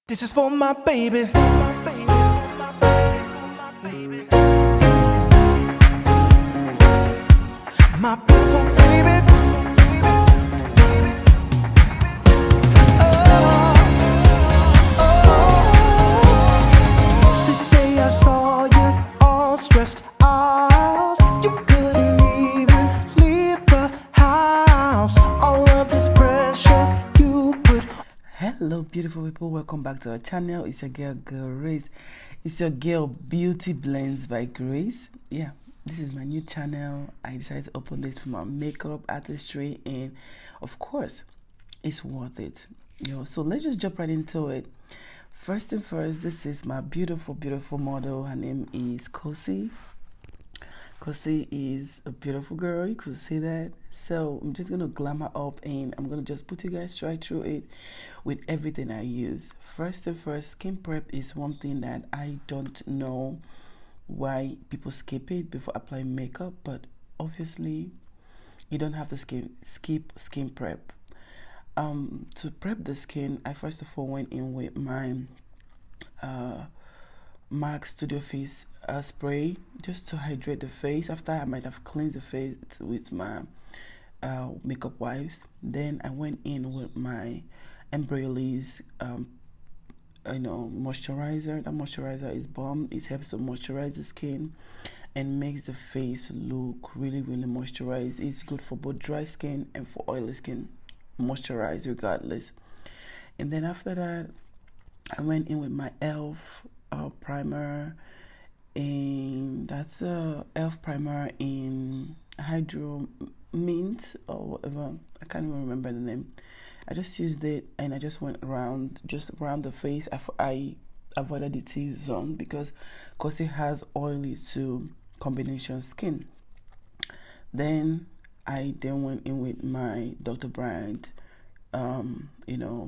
This is for my babies, for my babies, for my babies, for my babies. My beautiful baby, oh. Today I saw you all stressed out. You couldn't even leave the house. All of this pressure you put. Hello beautiful people, welcome back to our channel. It's your girl Grace. It's your girl Beautyblends by Grace. Yeah, this is my new channel. I decided to open this for my makeup artistry, and of course it's worth it. So let's just jump right into it. First thing first, this is my beautiful model. Her name is Kosi. Kosi is a beautiful girl, you could see that. So I'm just gonna glam her up and I'm gonna just put you guys right through it with everything I use. First thing first, skin prep is one thing that I don't know why people skip it before applying makeup, but obviously you don't have to skip skin prep. To prep the skin, I first of all went in with my MAC Studio Face spray just to hydrate the face. After I might have cleansed the face with my makeup wipes, then I went in with my Embryolisse moisturizer. That moisturizer is bomb. It helps to moisturize the skin and makes the face look really moisturized. It's good for both dry skin and for oily skin. Moisturize regardless. And then after that, I went in with my ELF primer, and that's a ELF primer in Hydro Mint or whatever. I can't even remember the name. I just used it and I just went around the face. I avoided the T-zone because it has oily to combination skin. Then I went in with my Dr. Brandt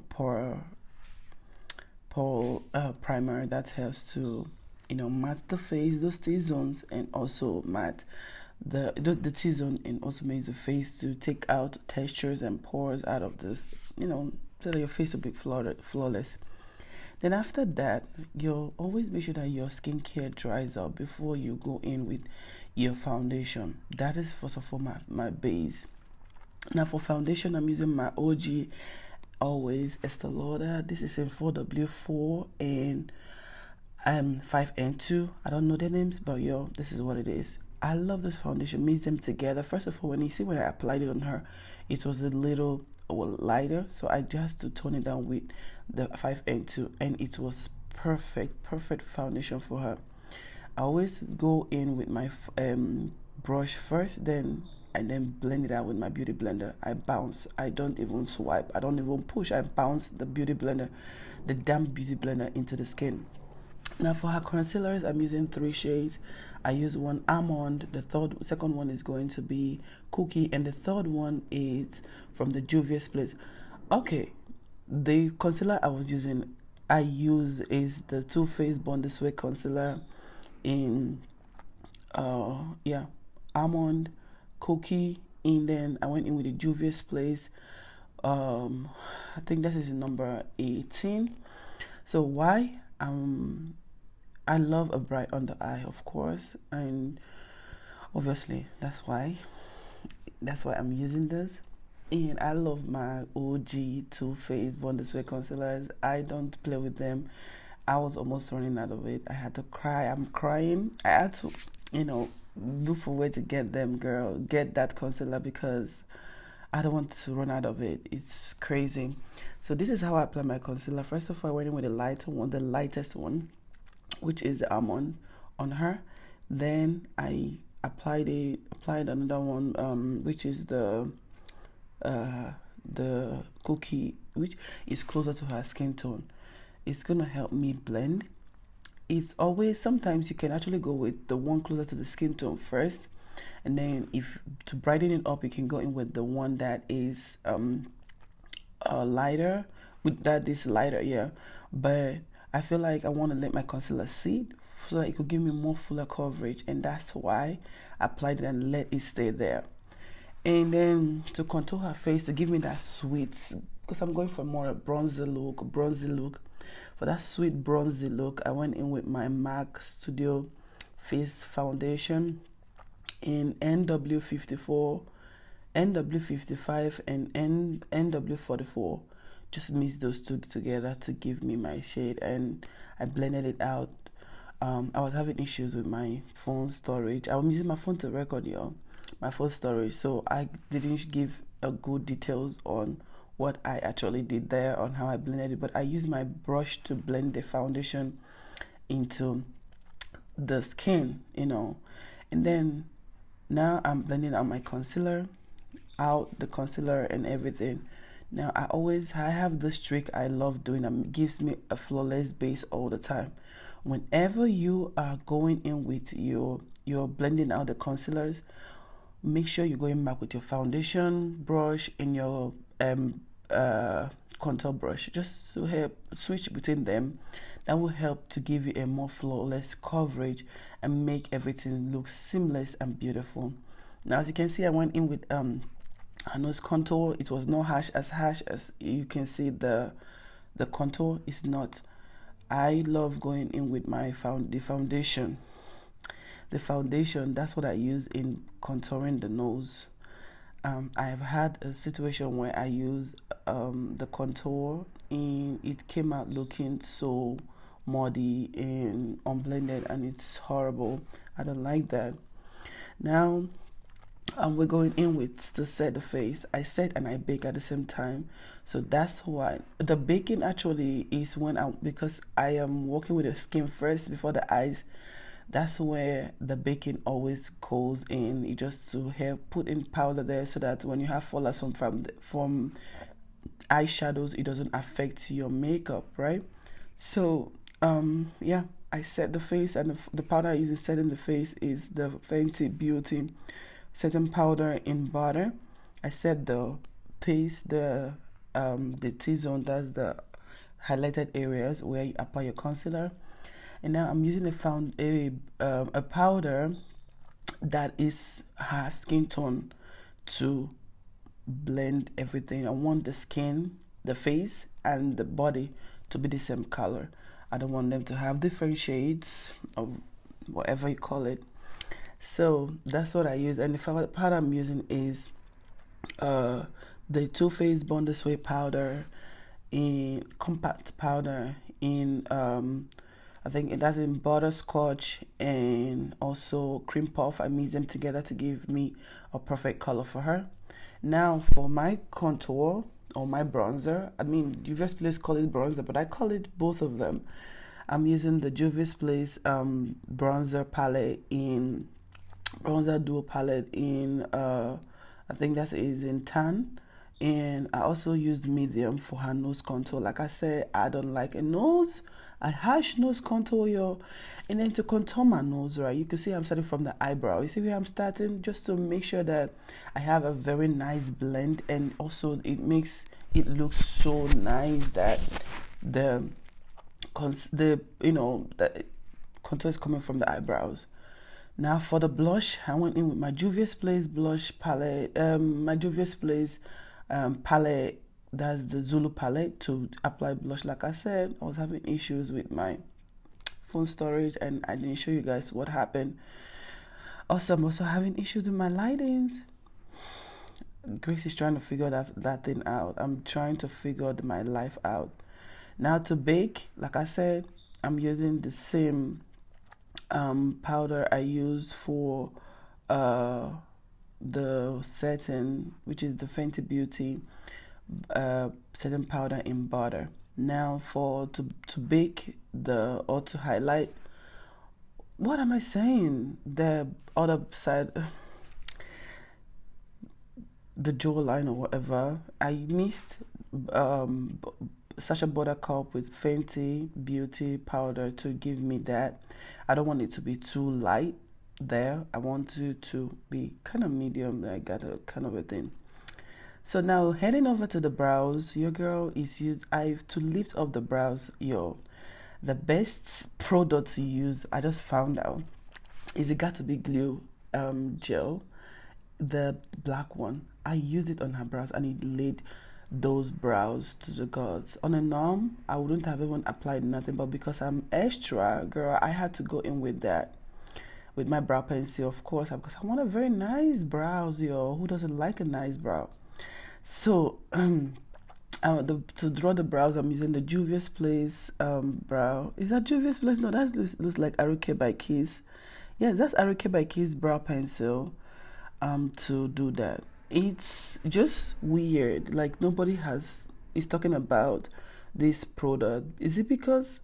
pore primer that helps to matte the face, those T-zones, and also matte the T-zone, and also makes the face to take out textures and pores out of this, so that your face will be flawless. Then after that, you'll always make sure that your skincare dries out before you go in with your foundation. That is first of all my base. Now for foundation, I'm using my OG always Estee Lauder. This is in 4W4 and 5N2. I don't know their names, but this is what it is. I love this foundation. Mix them together. First of all, when I applied it on her, it was a little lighter, so I just to tone it down with the 5N2, and it was perfect foundation for her. I always go in with my brush first, then blend it out with my beauty blender. I bounce. I don't even swipe. I don't even push. I bounce the damp beauty blender into the skin. Now for her concealers, I'm using 3 shades. I use one Almond. The second one is going to be Cookie, and the third one is from the Juvia's Split. Okay, the concealer I use is the Too Faced Born This Way concealer in Almond, Cookie, and then I went in with the Juvia's Place. I think that is number 18. So why? I love a bright under eye, of course, and obviously that's why I'm using this. And I love my OG Too Faced Born This Way concealers. I don't play with them. I was almost running out of it. I had to cry. I'm crying. I had to look for a way to get them, girl. Get that concealer because I don't want to run out of it. It's crazy. So this is how I apply my concealer. First of all, I went in with the lighter one, the lightest one, which is the Almond on her. Then I applied another one, which is the Cookie, which is closer to her skin tone. It's gonna help me blend. It's always, sometimes you can actually go with the one closer to the skin tone first, and then if to brighten it up, you can go in with the one that is lighter. But I feel like I want to let my concealer sit so that it could give me more fuller coverage, and that's why I applied it and let it stay there. And then to contour her face, to give me that sweet, because I'm going for more a bronzy look, For that sweet bronzy look, I went in with my MAC Studio Face Foundation in NW54, NW55, and NW44. Just mix those two together to give me my shade, and I blended it out. I was having issues with my phone storage. I was using my phone to record, my phone storage, so I didn't give a good details on what I actually did there, on how I blended it, but I used my brush to blend the foundation into the skin, and then now I'm blending out my concealer, the concealer and everything. Now I have this trick I love doing that gives me a flawless base all the time. Whenever you are going in with you're blending out the concealers, make sure you're going back with your foundation brush and your contour brush, just to help switch between them. That will help to give you a more flawless coverage and make everything look seamless and beautiful. Now, as you can see, I went in with a nose contour. It was not harsh as you can see. The contour is not. I love going in with my foundation. The foundation, that's what I use in contouring the nose. I've had a situation where I used the contour and it came out looking so muddy and unblended, and it's horrible. I don't like that. Now we're going in with to set the face. I set and I bake at the same time, so that's why the baking actually is because I am working with the skin first before the eyes. That's where the baking always goes in. It just to help put in powder there, so that when you have fallout from eyeshadows, it doesn't affect your makeup, right? So yeah, I set the face, and the powder I use in setting the face is the Fenty Beauty setting powder in butter. I set the paste, the T-zone, that's the highlighted areas where you apply your concealer. And now I'm using a powder that is her skin tone to blend everything. I want the skin, the face, and the body to be the same color. I don't want them to have different shades of whatever you call it. So that's what I use. And the powder I'm using is the Too Faced Bond Sway powder in compact powder in I think that's in butterscotch and also cream puff. I mix them together to give me a perfect color for her. Now for my contour or my bronzer, I mean, Juvia's Place call it bronzer, but I call it both of them. I'm using the Juvia's Place bronzer palette in bronzer duo palette in I think that is in tan, and I also used medium for her nose contour. Like I said, I don't like a harsh nose contour, yo. And then to contour my nose, right, you can see I'm starting from the eyebrow. You see where I'm starting, just to make sure that I have a very nice blend, and also it makes it look so nice that the contour is coming from the eyebrows. Now for the blush, I went in with my Juvia's Place blush palette, my Juvia's Place palette, that's the Zulu palette, to apply blush. Like I said, I was having issues with my phone storage and I didn't show you guys what happened. Also, I'm also having issues with my lightings. Grace is trying to figure that thing out. I'm trying to figure my life out. Now to bake, like I said, I'm using the same powder I used for the setting, which is the Fenty Beauty setting powder in butter. Now to bake or to highlight, what am I saying? The other side, the jawline or whatever, I mixed Sacha Buttercup with Fenty Beauty powder to give me that. I don't want it to be too light there. I want it to be kind of medium. I got a kind of a thing. So now heading over to the brows, your girl is to lift up the brows, the best product to use, I just found out, is it got to be glue gel, the black one. I used it on her brows and it laid those brows to the gods. On a norm, I wouldn't have even applied nothing, but because I'm extra, girl, I had to go in with that. With my brow pencil, of course, because I want a very nice brows, yo. Who doesn't like a nice brow? So, to draw the brows, I'm using the Juvia's Place brow. Is that Juvia's Place? No, that looks like Aruke by Kiss. Yeah, that's Aruke by Kiss brow pencil to do that. It's just weird. Like nobody is talking about this product. Is it because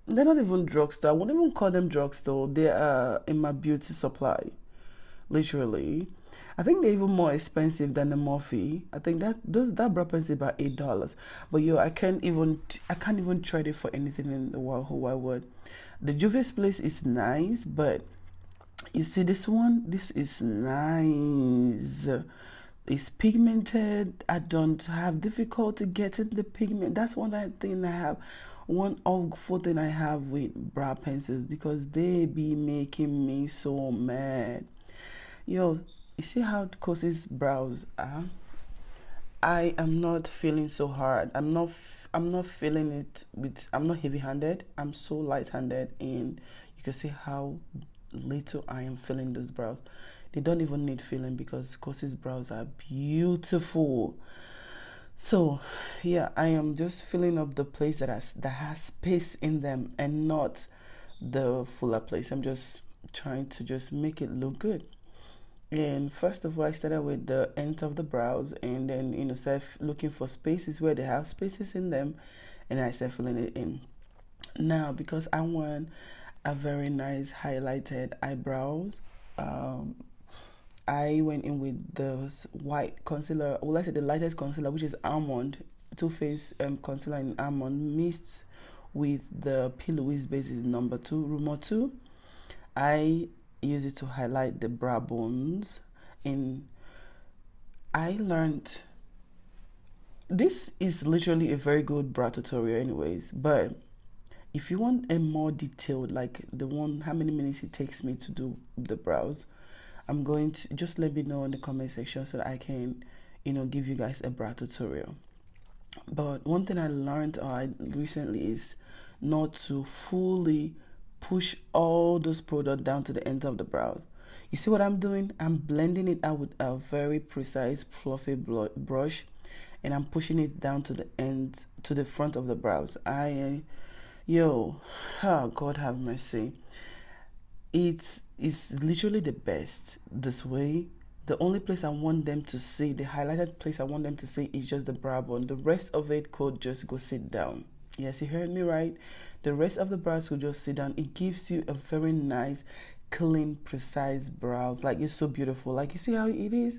they're not even drugstore? I wouldn't even call them drugstore. They are in my beauty supply, literally. I think they're even more expensive than the Morphe. I think that brow pencil is about $8. But yo, I can't even trade it for anything in the world. Who I would. The Juvia's Place is nice, but you see this one? This is nice. It's pigmented. I don't have difficulty getting the pigment. That's one awful thing I have with brow pencils, because they be making me so mad. Yo, you see how Kosi's brows are? I am not feeling so hard. I'm not feeling it with. I'm not heavy-handed. I'm so light-handed, and you can see how little I am feeling those brows. They don't even need feeling because Kosi's brows are beautiful. So yeah, I am just filling up the place that has space in them and not the fuller place. I'm just trying to just make it look good. And first of all, I started with the ends of the brows, and then started looking for spaces where they have spaces in them, and I started filling it in. Now, because I want a very nice highlighted eyebrows, I went in with the white concealer. Well, I said the lightest concealer, which is Almond, Too Faced concealer in Almond, mixed with the P. Louise base number 2, Rumor 2. I use it to highlight the brow bones, and I learned this is literally a very good brow tutorial anyways, but if you want a more detailed, like the one how many minutes it takes me to do the brows, I'm going to just let me know in the comment section so that I can give you guys a brow tutorial. But one thing I learned recently is not to fully push all those products down to the ends of the brows. You see what I'm doing? I'm blending it out with a very precise fluffy brush, and I'm pushing it down to the end, to the front of the brows. God have mercy. It's literally the best this way. The only place I want them to see, the highlighted place I want them to see, is just the brow bone. The rest of it could just go sit down. Yes, you heard me right. The rest of the brows could just sit down. It gives you a very nice, clean, precise brows. Like, it's so beautiful. Like, you see how it is?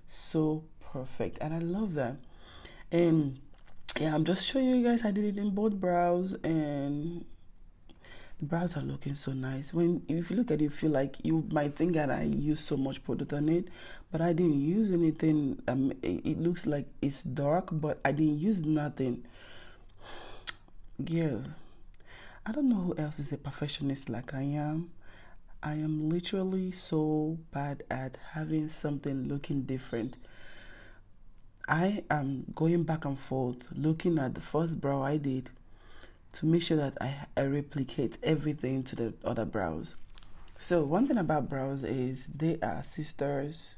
So perfect. And I love that. And yeah, I'm just showing you guys I did it in both brows, and the brows are looking so nice. If you look at it, you feel like you might think that I used so much product on it, but I didn't use anything. It looks like it's dark, but I didn't use nothing. Yeah, I don't know who else is a perfectionist like I am. I am literally so bad at having something looking different. I am going back and forth looking at the first brow I did to make sure that I replicate everything to the other brows. So one thing about brows is they are sisters.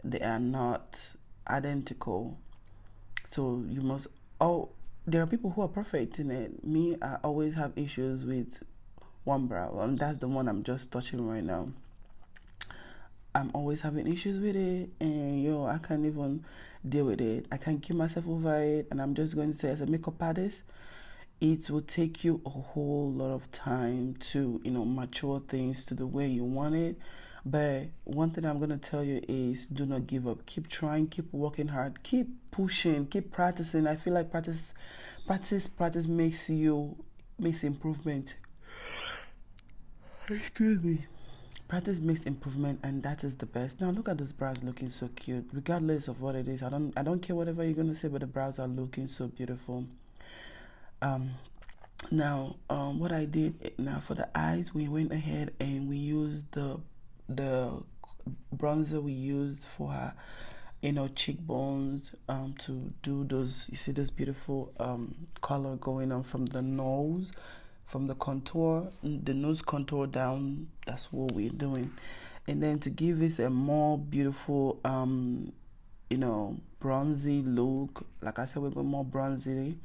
They are not identical. So you must there are people who are perfect in it. Me, I always have issues with one brow, and that's the one I'm just touching right now. I'm always having issues with it, and I can't even deal with it. I can't keep myself over it, and I'm just going to say, as a makeup artist, it will take you a whole lot of time to mature things to the way you want it. But one thing I'm going to tell you is, do not give up. Keep trying, keep working hard, keep pushing, keep practicing. I feel like practice makes improvement. Excuse me. Practice makes improvement, and that is the best. Now look at those brows looking so cute, regardless of what it is. I don't care whatever you're gonna say, but the brows are looking so beautiful. What I did now for the eyes, we went ahead and we used the bronzer we used for her cheekbones, to do those, you see this beautiful color going on from the nose, from the contour, the nose contour down. That's what we're doing. And then to give this a more beautiful bronzy look, like I said, we're going more bronzy.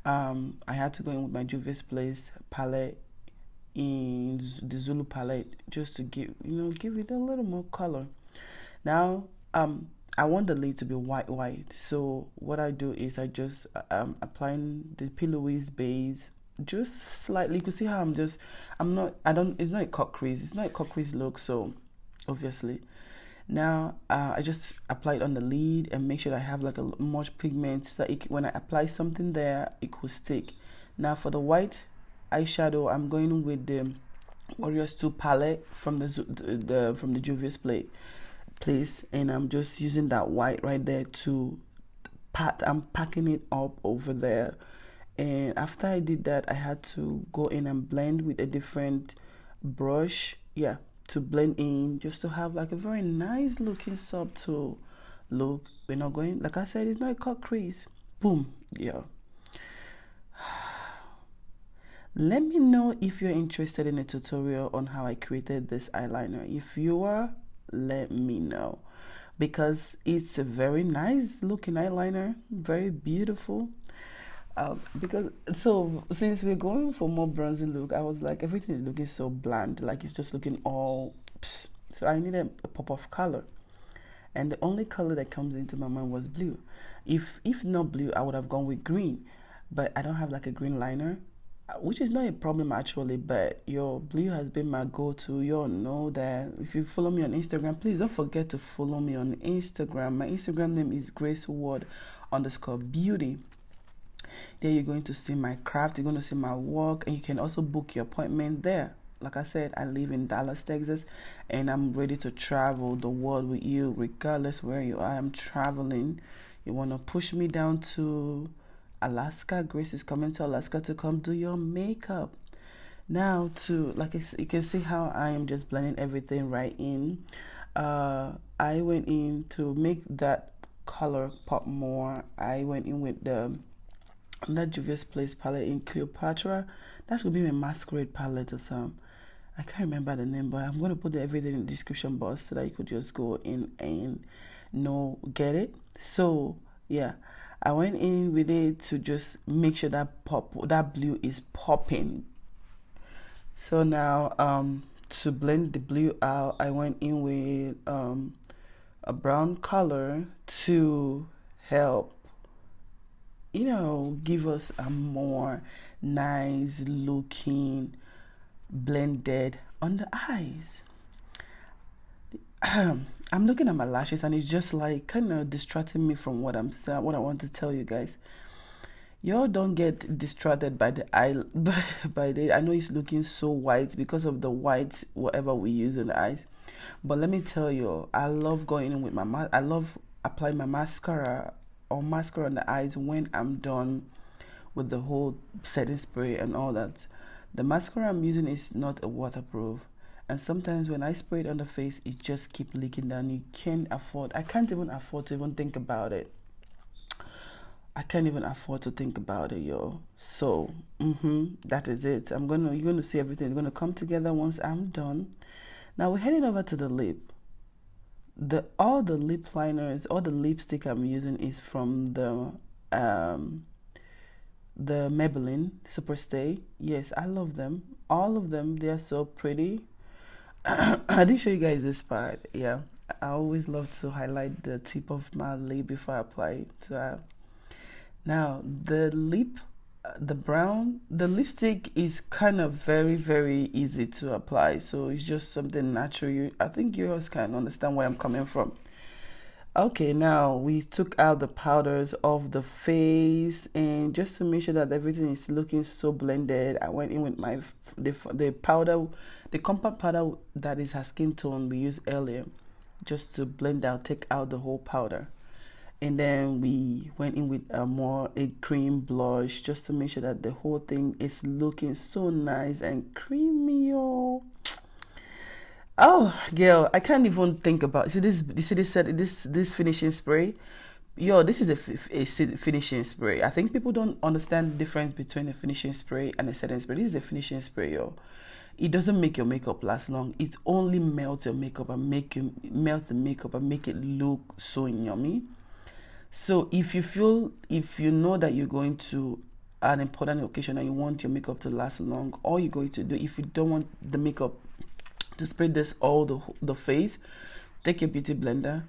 I had to go in with my Beautyblends palette, in the Zulu palette, just to give it a little more color. Now I want the lid to be white, so what I do is I just applying the pillowy base just slightly. You can see how it's not a cut crease, look, so obviously now I just apply it on the lid and make sure that I have like a much pigment so that when I apply something there, it could stick. Now for the white eyeshadow, I'm going with the Warriors 2 palette from the Beautyblends place, and I'm just using that white right there to I'm packing it up over there. And after I did that, I had to go in and blend with a different brush, to blend in, just to have like a very nice looking subtle look. We're not going, like I said, it's not a cut crease. Boom. Let me know if you're interested in a tutorial on how I created this eyeliner. If you are, let me know, because it's a very nice looking eyeliner, very beautiful. Since we're going for more bronzy look, I was like, everything is looking so bland, like it's just looking all psst. So I needed a pop of color, and the only color that comes into my mind was blue. If not blue, I would have gone with green, but I don't have like a green liner, which is not a problem actually, but your blue has been my go-to. You all know that. If you follow me on Instagram, please don't forget to follow me on Instagram. My Instagram name is graceward_beauty. There you're going to see my craft, you're going to see my work, and you can also book your appointment there. Like I said, I live in Dallas, Texas, and I'm ready to travel the world with you, regardless where you are. I'm traveling. You want to push me down to Alaska? Grace is coming to Alaska to come do your makeup. Now you can see how I am just blending everything right in. I went in to make that color pop more. I went in with the Beautyblends palette in Cleopatra. That should be my masquerade palette or something. I can't remember the name, but I'm going to put everything in the description box so that you could just go in and get it. So yeah, I went in with it to just make sure that blue is popping. So now to blend the blue out, I went in with a brown color to help give us a more nice looking blended on the eyes. I'm looking at my lashes and it's just like kind of distracting me from what I want to tell you guys. Y'all don't get distracted by the eye, I know it's looking so white because of the white whatever we use in the eyes, but let me tell you, I love going in with I love applying my mascara on the eyes when I'm done with the whole setting spray and all that. The mascara I'm using is not a waterproof, and sometimes when I spray it on the face, it just keep leaking down. I can't even afford to even think about it. Yo. So that is it. You're gonna see everything. It's gonna come together once I'm done. Now we're heading over to the lip. All the lip liners, all the lipstick I'm using is from the Maybelline Superstay. Yes, I love them. All of them, they are so pretty. I didn't show you guys this part. Yeah, I always love to highlight the tip of my lip before I apply it. So now the lipstick is kind of very, very easy to apply. So it's just something natural. I think you guys can understand where I'm coming from. Okay, now we took out the powders of the face, and just to make sure that everything is looking so blended, I went in with the powder, the compact powder that is her skin tone we used earlier, just to blend out, take out the whole powder. And then we went in with a cream blush, just to make sure that the whole thing is looking so nice and creamy. Oh, girl, I can't even think about. See this. You see this set. This finishing spray. Yo, this is finishing spray. I think people don't understand the difference between a finishing spray and a setting spray. This is a finishing spray, yo. It doesn't make your makeup last long. It only melts your makeup and melt the makeup and make it look so yummy. So if you know that you're going to an important occasion and you want your makeup to last long, all you're going to do, if you don't want the makeup to spray this all the face, take your beauty blender,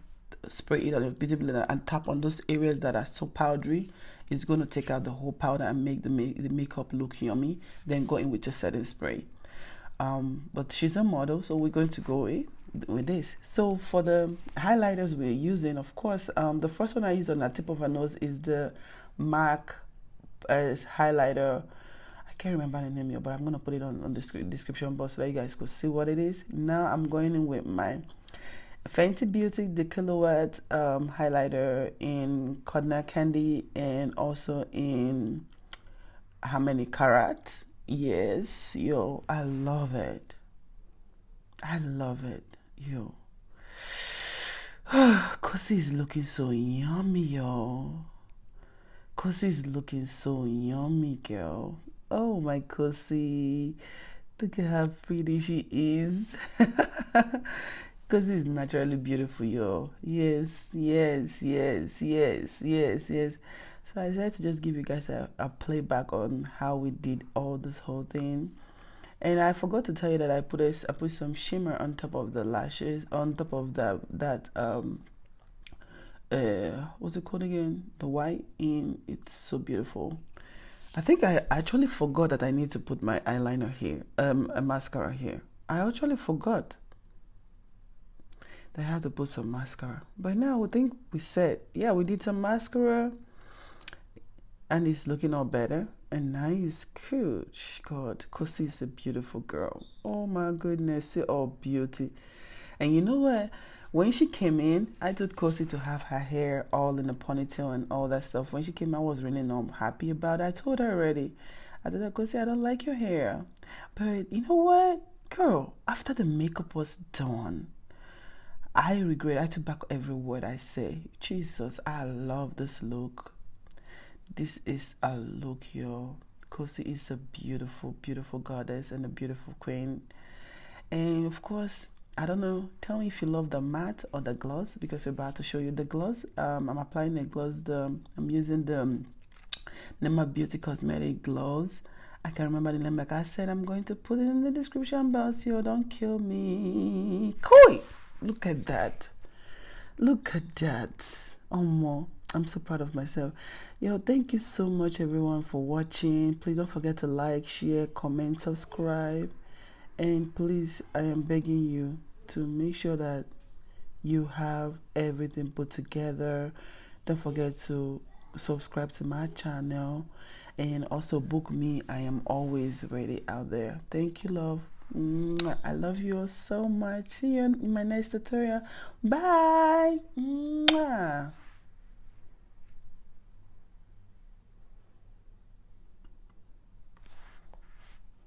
spray it on your beauty blender and tap on those areas that are so powdery. It's going to take out the whole powder and make the makeup look yummy. Then go in with your setting spray. But she's a model, so we're going to go with this. So for the highlighters we're using, of course, the first one I use on the tip of her nose is the MAC highlighter. I can't remember the name here, but I'm going to put it on the description box so that you guys could see what it is. Now I'm going in with my Fenty Beauty, the Kilowatt highlighter in Cognac Candy and also in How Many Carats. Yes, yo, I love it. I love it, yo. Kosi is looking so yummy, yo. Kosi is looking so yummy, girl. Oh, my Kosi. Look at how pretty she is. Kosi is naturally beautiful, yo. Yes, yes, yes, yes, yes, yes. So I decided to just give you guys a playback on how we did all this whole thing. And I forgot to tell you that I put some shimmer on top of the lashes, on top of that what's it called again? The white in. It's so beautiful. I think I actually forgot that I need to put my eyeliner here, a mascara here. I actually forgot that I have to put some mascara. But now I think we said, yeah, we did some mascara. And it's looking all better and nice. Cute. God, Kosi is a beautiful girl. Oh my goodness, see all beauty. And you know what? When she came in, I told Kosi to have her hair all in a ponytail and all that stuff. When she came, I was really not happy about it. I told her already. I told her, Kosi, I don't like your hair. But you know what? Girl, after the makeup was done, I regret. I took back every word I say. Jesus, I love this look. This is a look, yo. Kosi is a beautiful, beautiful goddess and a beautiful queen. And of course, I don't know, tell me if you love the matte or the gloss, because we're about to show you the gloss. I'm applying the gloss. I'm using the Nema Beauty Cosmetic gloss. I can't remember the name. Like I said, I'm going to put it in the description box. Yo, don't kill me. Koi! Look at that. Look at that. I'm so proud of myself. Yo, thank you so much, everyone, for watching. Please don't forget to like, share, comment, subscribe. And please, I am begging you to make sure that you have everything put together. Don't forget to subscribe to my channel and also book me. I am always ready out there. Thank you, love. I love you all so much. See you in my next tutorial. Bye.